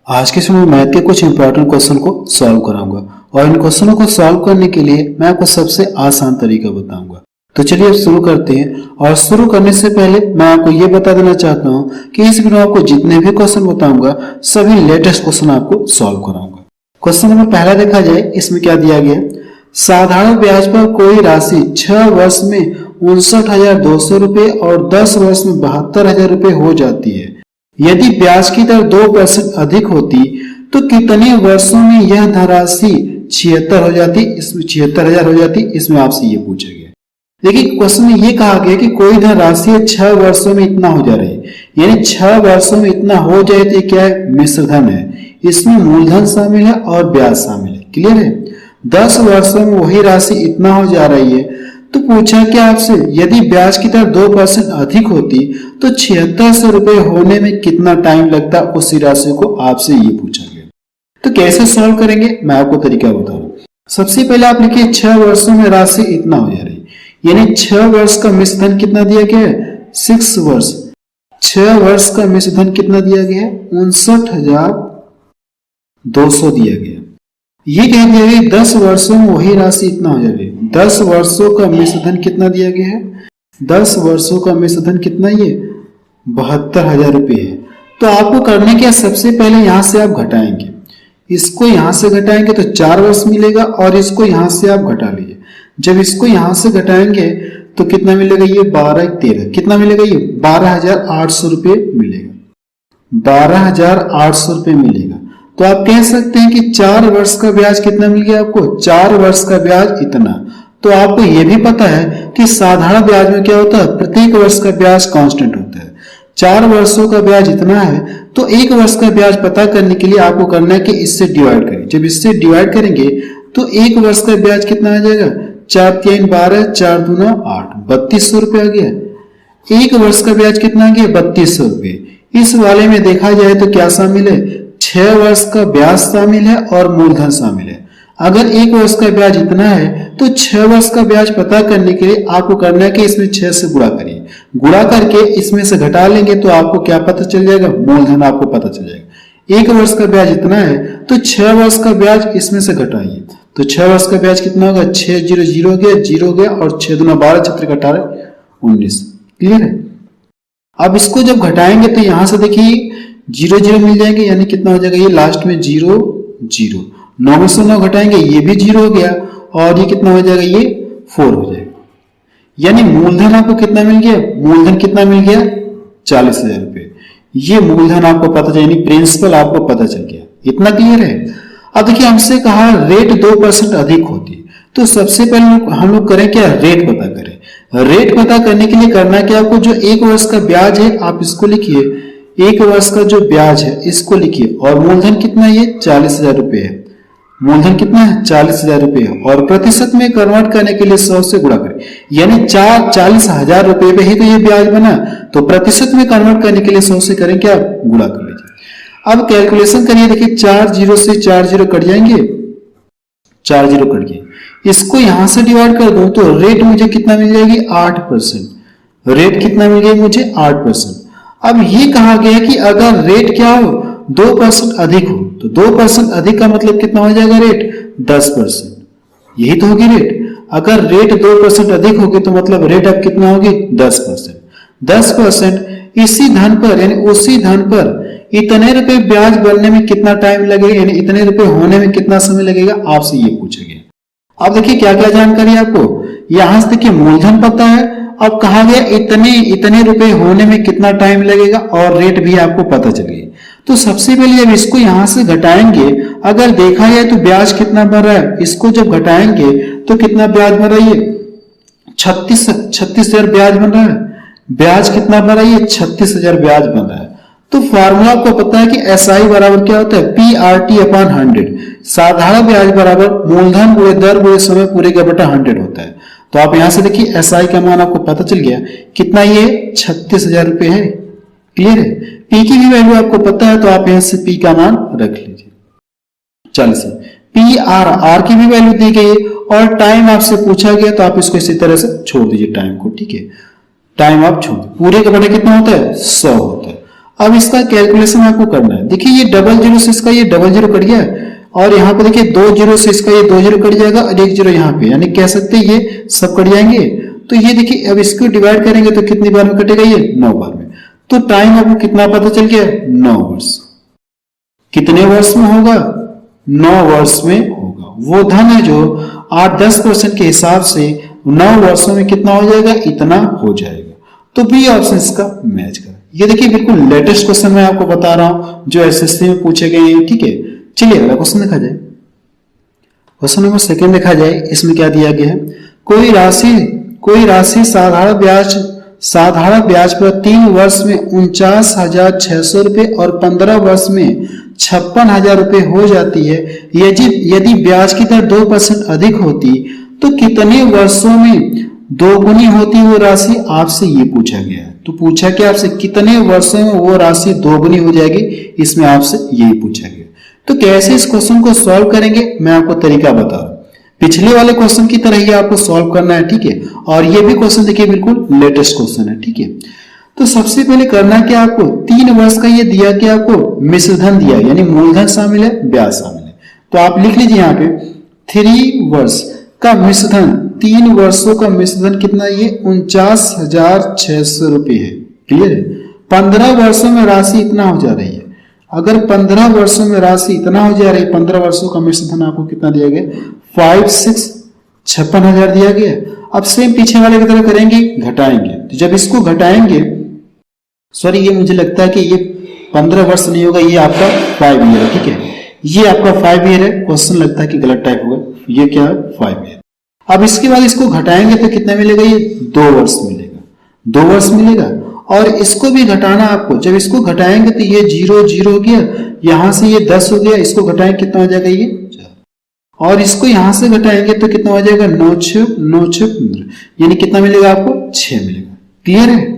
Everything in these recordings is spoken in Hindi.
आज के समय में मैथ के कुछ इंपॉर्टेंट क्वेश्चन को सॉल्व कराऊंगा और इन क्वेश्चनों को सॉल्व करने के लिए मैं आपको सबसे आसान तरीका बताऊंगा। तो चलिए अब शुरू करते हैं। और शुरू करने से पहले मैं आपको ये बता देना चाहता हूं कि इस वीडियो में आपको जितने भी क्वेश्चन बताऊंगा सभी लेटेस्ट क्वेश्चन आपको सॉल्व कराऊंगा। क्वेश्चन नंबर पहला देखा जाए, इसमें क्या दिया गया। साधारण ब्याज पर कोई राशि 6 वर्ष में 59,200 रुपए और 10 वर्ष में 72,000 रुपए हो जाती है। यदि ब्याज की दर 2% अधिक होती तो कितने वर्षों में यह धनराशि 76 हो जाती, इसमें 76,000 हो जाती। इसमें आपसे ये पूछा गया। देखिए क्वेश्चन में ये कहा गया कि कोई धनराशि 6 वर्षों में इतना हो जा रही है, यानी 6 वर्षों में इतना हो जाए तो क्या है, मिश्र धन है। इसमें मूलधन शामिल है और ब्याज शामिल है। क्लियर है। 10 वर्षों में वही राशि इतना हो जा रही है। तो पूछा क्या आपसे, यदि ब्याज की दर 2% अधिक होती तो 7600 रुपए होने में कितना टाइम लगता, उसी राशि को आपसे ये पूछा गया। तो कैसे सॉल्व करेंगे मैं आपको तरीका बता रहा हूं। सबसे पहले आप लिखिए 6 वर्षों में राशि इतना हो जा रही है, यानी 6 वर्ष का मिश्र धन कितना दिया गया है, 6 वर्ष। 6 वर्ष का मिश्र धन कितना दिया गया है, 59,200 दिया गया। ये कह दिया गया 10 वर्षों में वही राशि इतना हो जा रही है। 10 वर्षों का मिश्र धन कितना दिया गया है, 10 वर्षों का मिश्र धन कितना, ये 72,000 रुपये है। तो आपको करने क्या, सबसे पहले यहां से आप घटाएंगे, इसको यहां से घटाएंगे तो 4 वर्ष मिलेगा और इसको यहां से आप घटा लीजिए। जब इसको यहां से घटाएंगे तो कितना मिलेगा, ये 12 13 कितना मिलेगा, ये 12,800 रुपये मिलेगा। 12,800 रुपये मिलेगा। तो आप कह सकते हैं कि 4 वर्ष का ब्याज कितना मिल गया आपको, 4 वर्ष का ब्याज इतना। तो आपको यह भी पता है कि साधारण ब्याज में क्या होता है, प्रत्येक वर्ष का ब्याज कांस्टेंट होता है। 4 वर्षों का ब्याज इतना है, तो 1 वर्ष का ब्याज पता करने के लिए आपको करना है कि इससे डिवाइड करें। जब इससे डिवाइड करेंगे तो 1 वर्ष का ब्याज कितना आ जाएगा, 4 3 12 4 दूना 8, 3200 रुपये आ गया। 1 वर्ष का ब्याज कितना आ गया, 3200 रुपये। इस वाले में देखा जाए तो क्या शामिल है, 6 वर्ष का ब्याज शामिल है और मूलधन शामिल है। अगर 1 वर्ष का ब्याज इतना है तो 6 वर्ष का ब्याज पता करने के लिए आपको करना है कि इसमें 6 से गुणा करिए। गुणा करके इसमें से घटा लेंगे तो आपको क्या पता चल जाएगा, मूलधन आपको पता चल जाएगा। 1 वर्ष का ब्याज इतना है तो 6 वर्ष का ब्याज इसमें से घटाइए। तो 6 वर्ष का ब्याज कितना होगा, 6 0 0 गया, 0 गया और 6 दूना 12 6 18 19। क्लियर है। अब इसको जब घटाएंगे तो यहां से देखिए 0 0 मिल जाएंगे, यानी कितना हो जाएगा, ये लास्ट में 0 0। 9 में से 9 घटाएंगे, ये भी 0 हो गया और ये कितना हो जाएगा, ये 4 हो जाएगा। यानी मूलधन आपको कितना मिल गया, मूलधन कितना मिल गया, 40,000 रुपये। ये मूलधन आपको पता चल, यानी प्रिंसिपल आपको पता चल गया। इतना क्लियर है। अब देखिए हमसे कहा रेट 2% अधिक होती, तो सबसे पहले हम लोग करें क्या, रेट पता करें। रेट पता करने के लिए करना क्या, आपको जो 1 वर्ष का ब्याज है आप इसको लिखिए, 1 वर्ष का जो ब्याज है इसको लिखिए और मूलधन कितना है, ये 40,000 रुपये है। मूलधन कितना है, 40,000 रुपये है। और प्रतिशत में कन्वर्ट करने के लिए 100 से गुणा करें, यानी 40,000 रुपये पे ही तो ये ब्याज बना। तो प्रतिशत में कन्वर्ट करने के लिए 100 से करें क्या, गुणा कर लीजिए। अब कैलकुलेशन करिए, देखिए 4 0 से 4 0 कट जाएंगे, 4 0 कट गए। इसको यहां से डिवाइड कर दो तो रेट मुझे कितना मिल जाएगी, 8%। रेट कितना मिल गया मुझे, 8%। अब ये कहा गया कि अगर रेट क्या हो, 2% अधिक हो, तो 2% अधिक का मतलब कितना हो जाएगा, रेट 10%। यही तो होगी रेट। अगर रेट 2% अधिक होगी तो मतलब रेट अब कितना होगी, 10%। 10% इसी धन पर, यानी उसी धन पर इतने रुपए ब्याज बनने में कितना टाइम लगेगा, यानी इतने रुपए होने में कितना समय लगेगा, आपसे ये पूछा गया। अब देखिए क्या क्या जानकारी आपको, यहां से देखिए मूलधन पता है। अब कहा गया इतने रुपए होने में कितना टाइम लगेगा और रेट भी आपको पता चल गई। तो सबसे पहले जब इसको यहां से घटाएंगे, अगर देखा जाए तो ब्याज कितना बन रहा है, इसको जब घटाएंगे तो कितना ब्याज बन रहा है, 36,000 ब्याज बन रहा है। ब्याज कितना बन रहा है, 36,000 ब्याज बन रहा है। तो फार्मूला आपको पता है कि SI बराबर क्या होता है, PRT/100। साधारण ब्याज बराबर मूलधन गुणे दर गुणे समय पूरे का बटा 100 होता है। तो आप यहां से देखिए SI का मान आपको पता चल गया कितना, ये 36,000 रुपये है। क्लियर है। P की भी वैल्यू आपको पता है तो आप यहां से P का मान रख लीजिए 40। PR की भी वैल्यू दी गई और टाइम आपसे पूछा गया तो आप इसको इसी तरह से छोड़ दीजिए टाइम को। ठीक है, टाइम आप छोड़, पूरे का बटा कितना होता है, 100 होता है। अब इसका कैलकुलेशन आपको करना है। देखिए ये डबल जीरो से इसका ये डबल जीरो कट गया और यहाँ पे देखिए 2 जीरो से इसका ये 2 जीरो कट जाएगा और 1 जीरो यहाँ पे, यानी कह सकते हैं ये सब कट जाएंगे। तो ये देखिए अब इसको डिवाइड करेंगे तो कितनी बार में कटेगा, ये 9 बार में। तो टाइम आपको कितना पता चल गया, 9 वर्ष। कितने वर्ष में होगा, 9 वर्ष में होगा। वो धन है जो 8-10% के हिसाब से 9 वर्षों में कितना हो जाएगा, इतना हो जाएगा। तो बी ऑप्शन इसका मैच कर। ये देखिए बिल्कुल लेटेस्ट क्वेश्चन मैं आपको बता रहा हूं जो एसएससी में पूछे गए हैं, ठीक है। चलिए अगला क्वेश्चन देखा जाए। क्वेश्चन नंबर 2 देखा जाए। इसमें क्या दिया गया है, कोई राशि साधारण ब्याज पर 3 वर्ष में 49,600 रुपए और 15 वर्ष में 56,000 रुपए हो जाती है। यदि ब्याज की दर 2% अधिक होती तो कितने वर्षों में दोगुनी होती वो राशि, आपसे ये पूछा गया है। तो पूछा कि आपसे कितने वर्षों में वो राशि दोगुनी हो जाएगी, इसमें आपसे यही पूछा गया। तो कैसे इस क्वेश्चन को सॉल्व करेंगे मैं आपको तरीका बता रहा हूं। पिछले वाले क्वेश्चन की तरह ही आपको सॉल्व करना है, ठीक है। और ये भी क्वेश्चन देखिए बिल्कुल लेटेस्ट क्वेश्चन है, ठीक है। तो सबसे पहले करना क्या, आपको 3 वर्ष का ये दिया कि आपको मिश्रधन दिया, यानी मूलधन शामिल है, ब्याज शामिल है। तो आप लिख लीजिए यहाँ पे 3 वर्ष का मिश्रधन, 3 वर्षों का मिश्रधन कितना, ये 49,600 रुपए है। क्लियर है। 15 वर्षों में राशि इतना हो जा रही है। अगर 15 वर्षों में राशि इतना हो जा रही है, 15 वर्षों का मिश्रधन आपको कितना दिया गया, 56,000 दिया गया। अब सेम पीछे वाले की तरह करेंगे, घटाएंगे। तो जब इसको घटाएंगे, सॉरी ये मुझे लगता है कि ये 15 वर्ष नहीं होगा, ये आपका 5 ईयर है, ठीक है। ये आपका 5 ईयर है। क्वेश्चन लगता है कि गलत टाइप होगा, ये क्या है, 5 ईयर। अब इसके बाद इसको घटाएंगे तो कितना मिलेगा, ये 2 वर्ष मिलेगा, 2 वर्ष मिलेगा। और इसको भी घटाना आपको, जब इसको घटाएंगे तो ये 0 0 हो गया, यहां से ये 10 हो गया, इसको घटाएंगे कितना हो जाएगा, ये 4। और इसको यहां से घटाएंगे तो कितना हो जाएगा, 9 6 15, यानी कितना मिलेगा आपको, 6 मिलेगा। क्लियर है।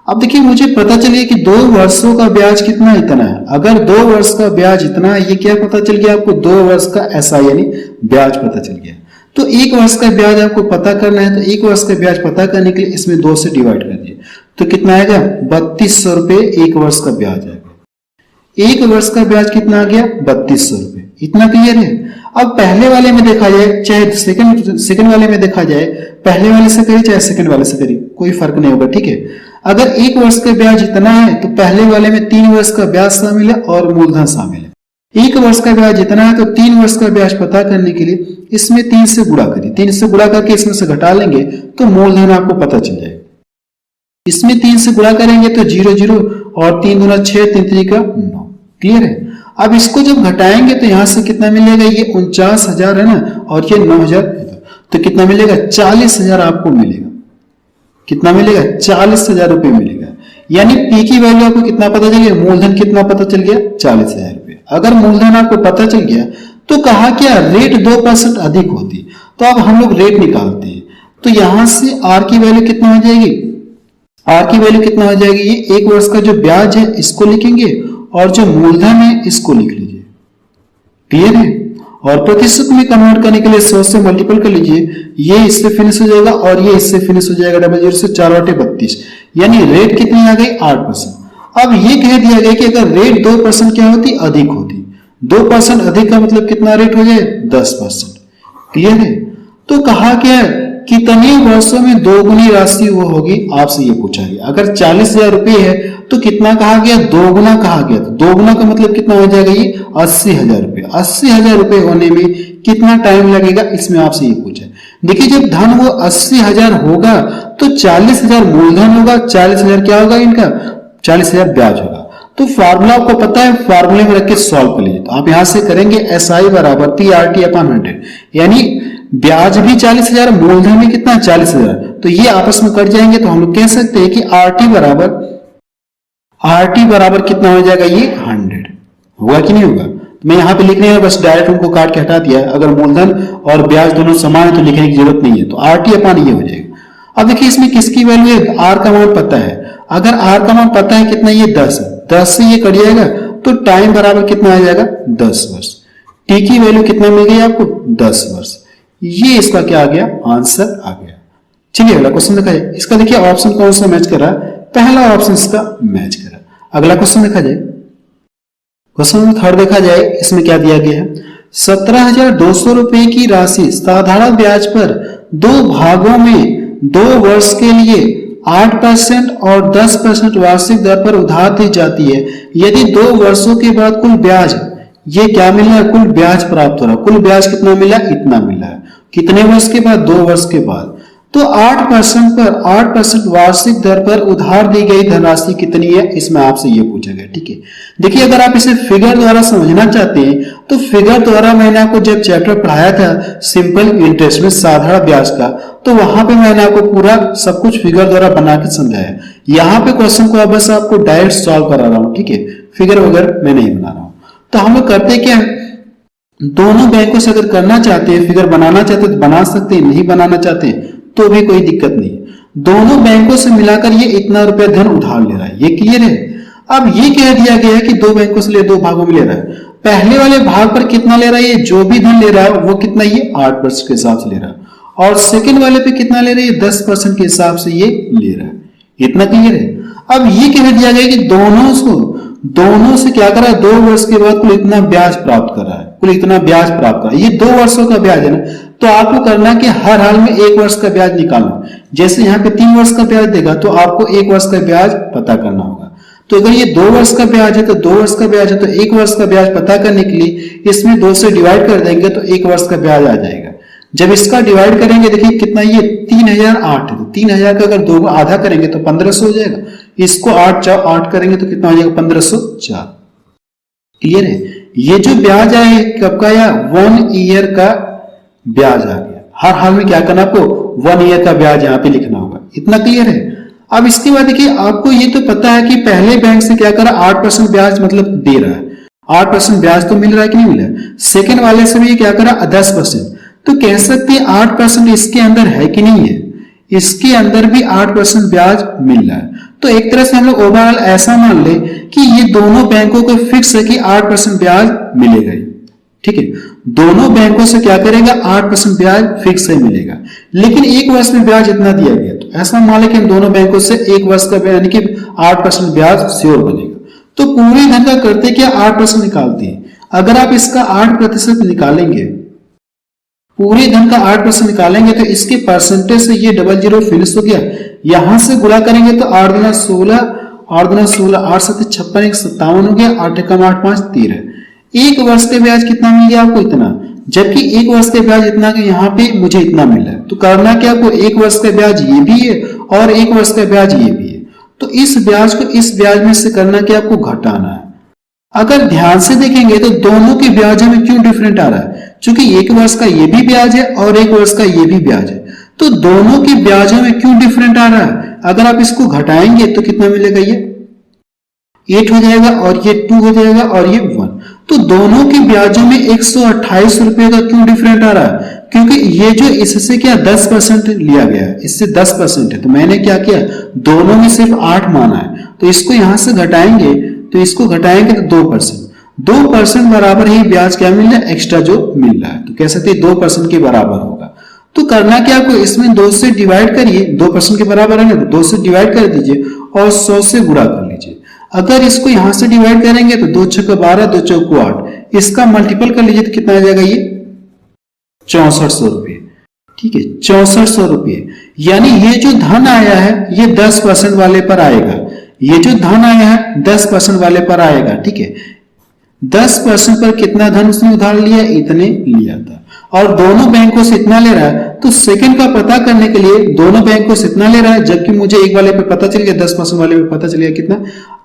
अब देखिए मुझे पता चलिए कि 2 वर्षों का ब्याज कितना, इतना है। अगर 2 वर्ष का ब्याज इतना है, ये क्या पता चल गया आपको, 2 वर्ष का ऐसा यानी ब्याज पता चल गया। तो 1 वर्ष का ब्याज आपको पता करना है, तो 1 वर्ष का ब्याज पता करने के लिए इसमें 2 से डिवाइड कर दिए तो कितना आएगा, 3200 रुपए 1 वर्ष का ब्याज आएगा। 1 वर्ष का ब्याज कितना आ गया, 3200 रुपए। इतना क्लियर है। अब पहले वाले में देखा जाए, चाहे सेकंड वाले में देखा जाए, पहले वाले से करिए चाहे सेकंड वाले से करिए, कोई फर्क नहीं होगा, ठीक है। अगर 1 वर्ष का ब्याज इतना है तो पहले वाले में 3 वर्ष का ब्याज शामिल है और मूलधन शामिल है। 1 वर्ष का ब्याज इतना है तो 3 वर्ष का ब्याज पता करने के लिए इसमें 3 से गुणा करिए। 3 से गुणा करके इसमें से घटा लेंगे तो मूलधन आपको पता चल जाएगा। इसमें 3 से गुणा करेंगे तो 0 0 और 3 दूना 6, 3 3 का 9। क्लियर है। अब इसको जब घटाएंगे तो यहां से कितना मिलेगा, ये 49,000 है ना, और ये 9,000, तो कितना मिलेगा, 40,000 आपको मिलेगा। कितना मिलेगा, 40,000 रुपए मिलेगा। यानी पी की वैल्यू आपको कितना पता चल गया, मूलधन कितना पता चल गया, 40,000 रुपए। अगर मूलधन आपको पता चल गया तो कहा क्या, रेट 2% अधिक होती। तो अब हम लोग रेट निकालते हैं। तो यहां से आर की वैल्यू कितना हो जाएगी, आर की वैल्यू कितना हो जाएगी, ये 1 वर्ष का जो ब्याज है इसको लिखेंगे और जो मूलधन है इसको लिख लीजिए। क्लियर है। और प्रतिशत में कन्वर्ट करने के लिए 100 से मल्टीपल कर लीजिए, ये इससे फिनिश हो जाएगा और ये इससे फिनिश हो जाएगा, 00 से 4/32, यानी रेट कितनी आ गई, 8%। अब ये कह दिया गया कि अगर रेट 2% क्या होती, अधिक होती। 2% अधिक का मतलब कितना रेट हो जाए, 10%। क्लियर है। तो कहा क्या है, कितने वर्षों में दोगुनी राशि वो होगी, आपसे ये पूछा गया। अगर 40,000 रुपए है तो कितना कहा गया, दोगुना कहा गया। तो दोगुना का मतलब कितना हो जाएगा, ये 80,000 रुपए। 80,000 रुपए होने में कितना टाइम लगेगा, इसमें आपसे ये पूछा। देखिए जब धन वो 80,000 होगा तो 40,000 मूलधन होगा, 40,000 क्या होगा इनका, 40,000 ब्याज होगा। तो फार्मूला आपको पता है, फार्मूले में रख के सॉल्व कर लीजिए। तो आप यहां से करेंगे SI बराबर PRT/100, यानी ब्याज भी 40,000, मूलधन भी कितना, 40,000। तो ये आपस में कट जाएंगे। तो हम लोग कह सकते हैं कि RT बराबर कितना हो जाएगा, ये 100 होगा कि नहीं होगा। तो मैं यहाँ पे लिखने है, बस डायरेक्ट उनको काट के हटा दिया। अगर मूलधन और ब्याज दोनों समान है तो लिखने की जरूरत नहीं है। तो RT/ये हो जाएगा। अब देखिए इसमें किसकी वैल्यू है, R का मान पता है। अगर R का मान पता है कितना, ये 10 है, 10 से ये कट जाएगा तो टाइम बराबर कितना आ जाएगा, 10 वर्ष। T की वैल्यू कितना मिल गई आपको, 10 वर्ष। ये इसका क्या आ गया, आंसर आ गया। चलिए अगला क्वेश्चन देखा जाए। इसका देखिए ऑप्शन कौन सा मैच कर रहा है, पहला ऑप्शन इसका मैच कर रहा है। अगला क्वेश्चन देखा जाए, क्वेश्चन नंबर 3 देखा जाए, इसमें क्या दिया गया है, 17,200 रुपए की राशि साधारण ब्याज पर 2 भागों में 2 वर्ष के लिए 8% और 10% वार्षिक दर पर उधार दी जाती है। यदि 2 वर्षों के बाद कुल ब्याज, ये क्या मिला है, कुल ब्याज प्राप्त हो रहा है। कुल ब्याज कितना मिला, इतना मिला है। कितने वर्ष के बाद, 2 वर्ष के बाद। तो 8% पर 8% वार्षिक दर पर उधार दी गई धनराशि कितनी है, इसमें आपसे ये पूछा गया। ठीक है, देखिए अगर आप इसे फिगर द्वारा समझना चाहते हैं तो फिगर द्वारा मैंने आपको जब चैप्टर पढ़ाया था सिंपल इंटरेस्ट में साधारण ब्याज का, तो वहां पे मैंने आपको पूरा सब कुछ फिगर द्वारा बना के समझाया। यहाँ पे क्वेश्चन को बस आपको डायरेक्ट सॉल्व करा रहा हूँ। ठीक है, फिगर वगैरह मैं नहीं बना रहा हूँ। तो हम लोग करते क्या है, दोनों बैंकों से अगर करना चाहते हैं, फिगर बनाना चाहते हैं तो बना सकते हैं, नहीं बनाना चाहते हैं तो भी कोई दिक्कत नहीं है। दोनों बैंकों से मिलाकर ये इतना रुपया धन उधार ले रहा है, ये क्लियर है। अब ये कह दिया गया है कि 2 बैंकों से ले 2 भागों में ले रहा है। पहले वाले भाग पर कितना ले रहा है, ये जो भी धन ले रहा है वो कितना, ये 8% के हिसाब से ले रहा है, और सेकंड वाले पे कितना ले रहा है, 10% के हिसाब से ये ले रहा है। इतना क्लियर है। अब ये कह दिया गया कि दोनों से क्या कर रहा है, 2 वर्ष के बाद कुल इतना ब्याज प्राप्त कर रहा है, कुल इतना ब्याज प्राप्त कर रहा है। ये 2 वर्षों का ब्याज है ना, तो आपको करना कि हर हाल में 1 वर्ष का ब्याज निकालना। जैसे यहाँ पे 3 वर्ष का ब्याज देगा तो आपको 1 वर्ष का ब्याज पता करना होगा। तो अगर ये 2 वर्ष का ब्याज है तो 2 वर्ष का ब्याज है, तो 1 वर्ष का ब्याज पता करने के लिए इसमें 2 से डिवाइड कर देंगे तो 1 वर्ष का ब्याज आ जाएगा। जब इसका डिवाइड करेंगे, देखिए कितना, ये 3008 है, तो 3000 का अगर 2 आधा करेंगे तो 1500 हो जाएगा। इसको 8 करेंगे तो कितना हो जाएगा, 1504। क्लियर है। ये जो ब्याज आया कब का, या 1 ईयर का ब्याज आ गया। हर हाल में क्या करना, आपको 1 ईयर का ब्याज यहाँ पे लिखना होगा। इतना क्लियर है। अब इसके बाद देखिए आपको ये तो पता है कि पहले बैंक से क्या करा, 8% ब्याज मतलब दे रहा है, 8% ब्याज तो मिल रहा है कि नहीं मिल रहा है। सेकेंड वाले से भी क्या करा, 10%। तो कह सकते हैं 8% इसके अंदर है कि नहीं है, इसके अंदर भी 8% ब्याज मिल रहा है। तो एक तरह से हम लोग ओवरऑल ऐसा मान ले कि ये दोनों बैंकों को फिक्स है कि 8% ब्याज मिलेगा ही। ठीक है, दोनों बैंकों से क्या करेगा, 8% ब्याज फिक्स है मिलेगा। लेकिन 1 वर्ष में ब्याज इतना दिया गया, तो ऐसा मान ले कि हम दोनों बैंकों से 1 वर्ष का यानी कि 8% ब्याज श्योर बनेगा। तो पूरे धन का करते क्या, 8% निकालते हैं। अगर आप इसका 8% निकालेंगे, पूरे धन का 8% निकालेंगे तो इसके परसेंटेज से ये 00 फिनिश हो गया। यहां से गुणा करेंगे तो 8 दूना 16, 8 दूना 16, 8 7 56, 1 57 हो गया, 8 एकम 8 5 13। 1 वर्ष के ब्याज कितना मिल गया आपको, इतना। जबकि 1 वर्ष के ब्याज इतना कि यहाँ पे मुझे इतना मिला है। तो करना क्या, आपको 1 वर्ष का ब्याज ये भी है और 1 वर्ष का ब्याज ये भी है। तो इस ब्याज को इस ब्याज में से करना क्या, आपको घटाना है। अगर ध्यान से देखेंगे तो दोनों के ब्याजों में क्यों डिफरेंट आ रहा है, क्योंकि 1 वर्ष का ये भी ब्याज है और 1 वर्ष का ये भी ब्याज है। तो दोनों के ब्याजों में क्यों डिफरेंट आ रहा है। अगर आप इसको घटाएंगे तो कितना मिलेगा, ये 8 हो जाएगा और ये 2 हो जाएगा और ये 1। तो दोनों के ब्याजों में 128 रुपए का क्यों डिफरेंट आ रहा है, क्योंकि ये जो इससे क्या 10% लिया गया है, इससे 10% है। तो मैंने क्या किया, दोनों में सिर्फ 8 माना है, तो इसको यहां से घटाएंगे, तो इसको घटाएंगे तो 2% बराबर ही ब्याज क्या मिल रहा है, एक्स्ट्रा जो मिल रहा है। तो कह सकते हैं 2% के बराबर होगा। तो करना क्या, आपको इसमें 2 से डिवाइड करिए, 2% के बराबर है ना, तो 2 से डिवाइड कर दीजिए और 100 से गुणा कर लीजिए। अगर इसको यहां से डिवाइड करेंगे तो 2 छक्का 12, 2 चौको 8, इसका मल्टीपल कर लीजिए तो कितना आ जाएगा, ये 6400 रुपये। ठीक है, 6400 रुपये। यानी ये जो धन आया है ये 10% वाले पर आएगा, ये जो धन आया है 10% वाले पर आएगा। ठीक है, 10% पर कितना धन उसने उधार लिया, इतने लिया था, और दोनों बैंकों से इतना ले रहा है। तो सेकंड का पता करने के लिए दोनों बैंकों से इतना ले रहा है, जबकि मुझे एक वाले पे पता चल गया, 10% वाले पे पता चल गया कितना,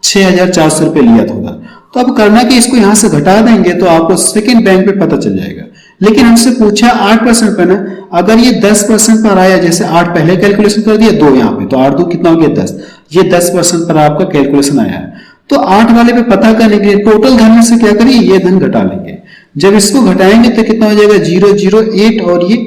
6400 रुपये लिया था उधार। तो अब करना कि इसको यहां से घटा देंगे तो आपको सेकंड बैंक पे पता चल जाएगा। लेकिन हमसे पूछा 8% पर ना, अगर ये 10% पर आया, जैसे 8 पहले कैलकुलेशन कर दिया, 2 यहाँ पे, तो 8 2 कितना हो गया 10, ये 10% पर आपका कैलकुलेशन आया है। तो 8 वाले पे पता करने के लिए टोटल धन में से क्या करिए, ये धन घटा लेंगे। जब इसको घटाएंगे तो कितना हो जाएगा, 008 और ये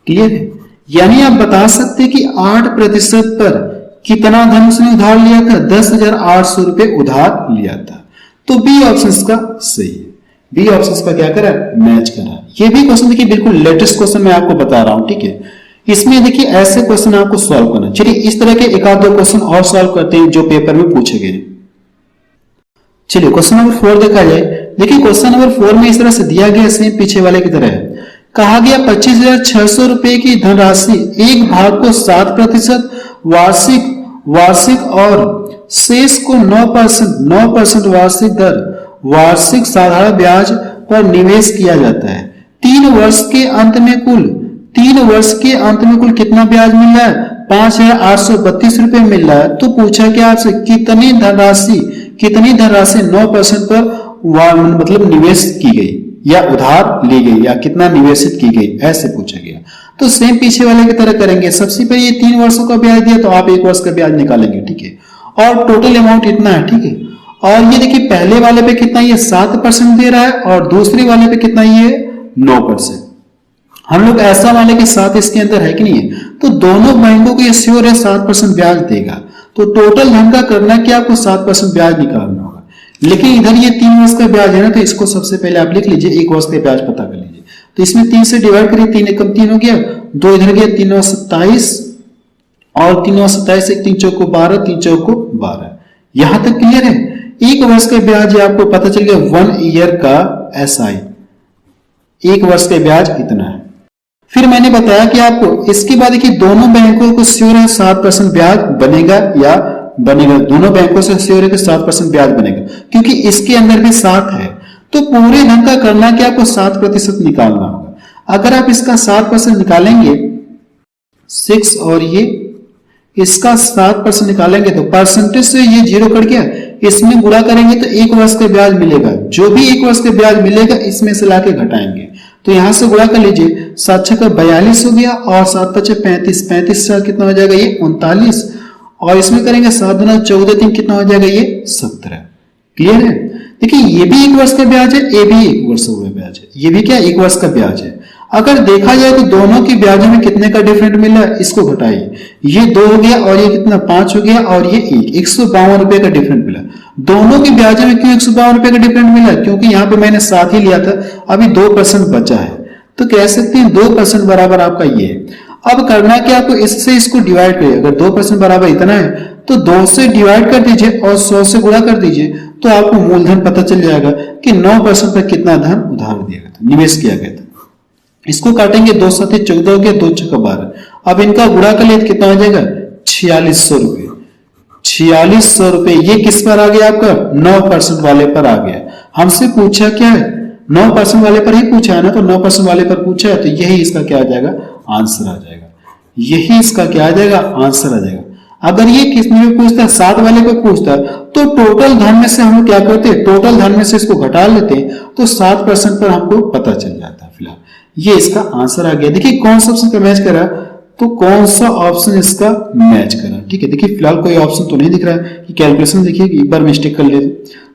क्लियर है। यानी आप बता सकते हैं कि 8% पर कितना धन उसने उधार लिया था, 10,800 रुपए उधार लिया था। तो बी ऑप्शन का सही है, बी ऑप्शन का क्या करा, मैच करा। ये भी क्वेश्चन देखिए बिल्कुल लेटेस्ट क्वेश्चन मैं आपको बता रहा हूं। ठीक है, इसमें देखिए ऐसे क्वेश्चन आपको सॉल्व करना। चलिए इस तरह के एक आध दो क्वेश्चन और सॉल्व करते हैं जो पेपर में पूछे गए। चलिए क्वेश्चन नंबर 4 देखा जाए। देखिए क्वेश्चन नंबर 4 में इस तरह से दिया गया, सेम पीछे वाले की तरह है। कहा गया 25,600 रुपए की धनराशि एक भाग को 7% वार्षिक और शेष को 9% वार्षिक दर वार्षिक साधारण ब्याज पर निवेश किया जाता है। 3 वर्ष के अंत में कुल कितना ब्याज मिल रहा है? 5,832 रुपए मिल रहा है। तो पूछा क्या आपसे, कितनी धनराशि 9% पर मतलब निवेश की गई या उधार ली गई या कितना निवेशित की गई, ऐसे पूछा गया। तो सेम पीछे वाले की तरह करेंगे। सबसे पहले ये 3 वर्षों का ब्याज दिया तो आप 1 वर्ष का ब्याज निकालेंगे, ठीक है, और टोटल अमाउंट इतना है, ठीक है। और ये देखिए पहले वाले पे कितना ये 7% दे रहा है और दूसरे वाले पे कितना ये 9%। हम लोग ऐसा माने कि 7 इसके अंदर है कि नहीं है, तो दोनों बैंकों को ये श्योर है 7% ब्याज देगा। तो टोटल धन का करना कि आपको 7% ब्याज निकालना होगा। लेकिन इधर ये 3 वर्ष का ब्याज है ना, तो इसको सबसे पहले आप लिख लीजिए, 1 वर्ष का ब्याज पता कर लीजिए। तो इसमें 3 से डिवाइड करिए, 3 एकम 3 हो गया, 2 इधर गया, 3 9 27 और 3 9 27 1 3 चौको 12 3 चौको 12। यहां तक क्लियर है। 1 वर्ष का ब्याज आपको पता चल गया 1 ईयर का SI, 1 वर्ष का ब्याज इतना है। फिर मैंने बताया कि आपको इसके बाद देखिए दोनों बैंकों को श्योर है 7% ब्याज बनेगा या बनेगा, दोनों बैंकों से श्योर है कि 7% ब्याज बनेगा क्योंकि इसके अंदर भी 7 है। तो पूरे धन का करना कि आपको 7% निकालना होगा। अगर आप इसका 7% निकालेंगे 6 और ये इसका 7% निकालेंगे तो परसेंटेज से ये 0 कट गया, इसमें गुणा करेंगे तो 1 वर्ष का ब्याज मिलेगा। जो भी 1 वर्ष का ब्याज मिलेगा इसमें से लाके घटाएंगे। तो यहां से गुणा कर लीजिए, 7 6 का 42 हो गया और 7 5 35, 35 से कितना हो जाएगा ये 39 और इसमें करेंगे 7 दूना 14 3 कितना हो जाएगा ये 17। क्लियर है। देखिए ये भी 1 वर्ष का ब्याज है, ये भी 1 वर्ष का ब्याज है, ये भी क्या 1 वर्ष का ब्याज है। अगर देखा जाए तो दोनों की ब्याजों में कितने का डिफरेंट मिला है, इसको घटाइए, ये 2 हो गया और ये कितना 5 हो गया और ये 152 रुपए का डिफरेंट मिला। दोनों की ब्याजों में क्यों 152 रुपए का डिफरेंट मिला? क्योंकि यहाँ पे मैंने 7 ही लिया था, अभी 2% बचा है, तो कह सकते हैं 2% बराबर आपका ये है। अब करना क्या, आपको इससे इसको डिवाइड करिए। अगर 2% बराबर इतना है तो 2 से डिवाइड कर दीजिए और 100 से गुणा कर दीजिए, तो आपको मूलधन पता चल जाएगा कि 9% पर कितना धन उधार दिया गया था, निवेश किया गया था। इसको काटेंगे, 2 7 14 हो गया, 2 6 12। अब इनका गुणा कर लिए कितना हो जाएगा 4600 रुपए। 4600 रुपए ये किस पर आ गया आपका 9% वाले पर आ गया। हमसे पूछा क्या है 9% वाले पर ही पूछा है ना, तो 9% वाले पर पूछा है तो यही इसका क्या आ जाएगा आंसर आ जाएगा। यही इसका क्या आ जाएगा आंसर आ जाएगा। अगर ये किसने भी पूछता है 7 वाले पे पूछता है तो टोटल धन में से हम क्या करते हैं, टोटल धन में से इसको घटा लेते हैं तो 7% पर हमको पता चल जाता है। फिलहाल ये इसका आंसर आ गया। देखिए कौन सा ऑप्शन का मैच करा, तो कौन सा ऑप्शन इसका मैच करा। ठीक है, देखिए फिलहाल कोई ऑप्शन तो नहीं दिख रहा है कि कैलकुलेशन देखिए एक बार मिस्टेक कर ले।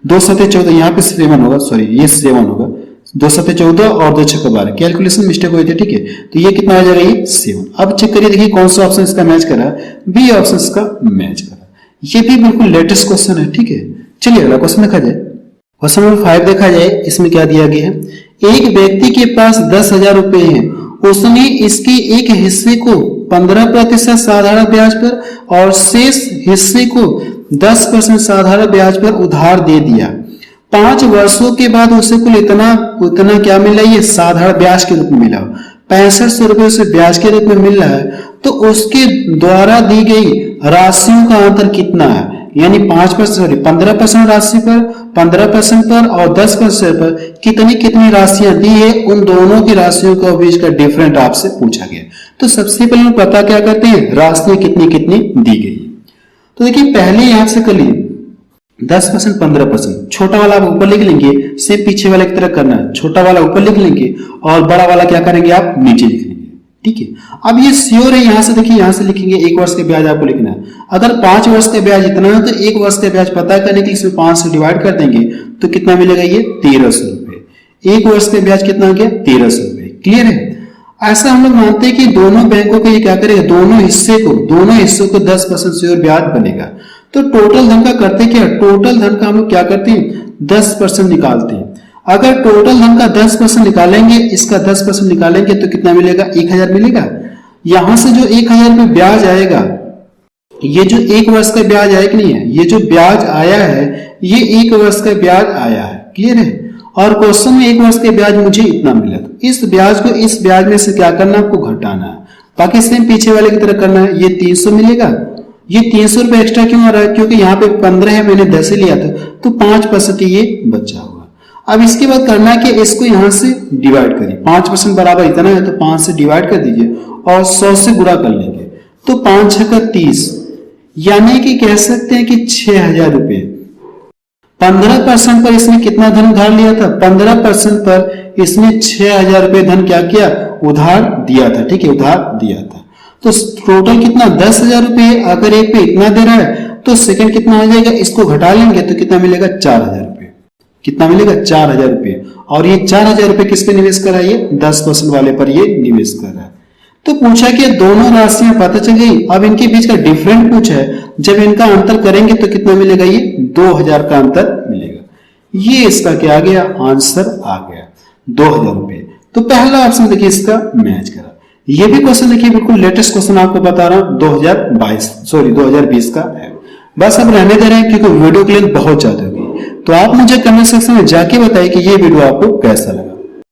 2 7 14 यहाँ पे 7 होगा, सॉरी ये 7 होगा, 2 7 14 और 2 6 12 कैलकुलेशन मिस्टेक हुई थी। ठीक है, तो ये कितना आ जाएगा ये 7। अब चेक करिए देखिए कौन सा ऑप्शन इसका मैच करा, बी ऑप्शन इसका मैच करा। ये भी बिल्कुल लेटेस्ट क्वेश्चन है। ठीक है, चलिए अगला क्वेश्चन देखा जाए। क्वेश्चन नंबर 5 देखा जाए, इसमें क्या दिया गया है, एक व्यक्ति के पास 10,000 रुपए हैं, उसने इसके एक हिस्से को 15% साधारण ब्याज पर और शेष हिस्से को 10% साधारण ब्याज पर उधार दे दिया। 5 वर्षों के बाद उसे कुल इतना क्या मिला, ये साधारण ब्याज के रूप में मिला। 6500 रुपए उसे ब्याज के रूप में मिल रहा है, तो उसके द्वारा दी गई राशियों का अंतर कितना है, यानी 15% राशि पर, 15% पर और 10% पर कितनी राशियां दी है, उन दोनों की राशियों का बीच का डिफरेंट आपसे पूछा गया। तो सबसे पहले हम पता क्या करते हैं, राशियां कितनी दी गई। तो देखिए पहले यहां से कर लिए 10% 15%, छोटा वाला आप ऊपर लिख लेंगे, सेम पीछे वाले की तरह करना है, छोटा वाला ऊपर लिख लेंगे और बड़ा वाला क्या करेंगे आप नीचे लिख लेंगे। ठीक है, अब ये श्योर है, यहां से देखिए यहां से लिखेंगे 1 वर्ष के ब्याज आपको लिखना है। अगर 5 वर्ष का ब्याज इतना है तो 1 वर्ष का ब्याज पता करने के लिए इसमें 5 से डिवाइड कर देंगे तो कितना मिलेगा ये 1300 रुपए। 1 वर्ष का ब्याज कितना हो गया 1300 रुपए। क्लियर है। ऐसा हम लोग मानते हैं कि दोनों बैंकों को ये क्या करेगा, दोनों हिस्सों को 10% श्योर ब्याज बनेगा। तो टोटल धन का करते क्या, टोटल धन का हम लोग क्या करते हैं 10% निकालते हैं। अगर टोटल धन का 10% निकालेंगे, इसका 10% निकालेंगे तो कितना मिलेगा 1000 मिलेगा। यहां से जो 1000 रुपये ब्याज आएगा, ये जो 1 वर्ष का ब्याज आया कि नहीं है, ये जो ब्याज आया है ये 1 वर्ष का ब्याज आया है। क्लियर है? और क्वेश्चन में 1 वर्ष के ब्याज मुझे इतना मिला, तो इस ब्याज को इस ब्याज में से क्या करना है, आपको घटाना है। बाकी सेम पीछे वाले की तरह करना है। ये 300 मिलेगा, ये 300 रुपए एक्स्ट्रा क्यों आ रहा है, क्योंकि यहाँ पे 15 है, मैंने 10 लिया था, तो 5% ये बचा हुआ। अब इसके बाद करना है कि इसको यहां से डिवाइड करिए। 5% बराबर इतना है तो 5 से डिवाइड कर दीजिए और 100 से गुणा कर लेंगे, तो 5 6 का 30, यानी कि कह सकते हैं कि 6000 रुपए। 15% पर इसने कितना धन उधार लिया था, 15% पर इसने 6000 रुपए धन क्या किया, उधार दिया था। ठीक है, उधार दिया था। तो टोटल कितना, 10,000 रुपए। अगर एक पे इतना दे रहा है तो सेकंड कितना आ जाएगा, इसको घटा लेंगे तो कितना मिलेगा, 4000 रुपए। कितना मिलेगा, 4000 रुपए। और ये 4000 रुपए किस पे निवेश कर रहा है, ये 10% वाले पर ये निवेश कर रहा है। तो पूछा कि दोनों राशियां पता चल गई, अब इनके बीच का डिफरेंट पूछा है, जब इनका अंतर करेंगे तो कितना मिलेगा, ये 2000 का अंतर मिलेगा। ये इसका क्या आ गया, आंसर आ गया 2000 रुपए। तो पहला ऑप्शन देखिए इसका मैच करा। ये भी क्वेश्चन देखिए बिल्कुल लेटेस्ट क्वेश्चन आपको बता रहा हूं, 2020 का है। बस अब रहने दे रहे हैं क्योंकि वीडियो की लेंथ बहुत ज्यादा होगी। तो आप मुझे कमेंट सेक्शन में जाके बताइए कि ये वीडियो आपको कैसा लगा।